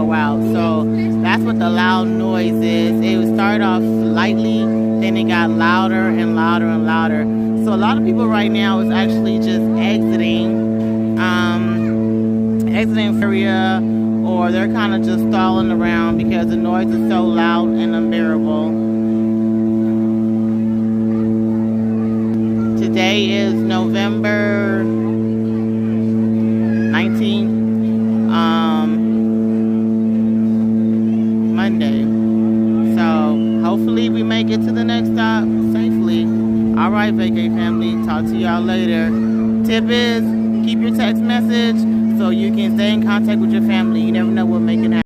go out. So that's what the loud noise is. It started off lightly, then it got louder and louder and louder. So a lot of people right now is actually just exiting area, or they're kind of just stalling around because the noise is so loud and unbearable. Today is November 19th, Monday. So hopefully we make it to the next stop safely. All right, vacay family, talk to y'all later. Tip is keep your text message so you can stay in contact with your family. You never know what may happen.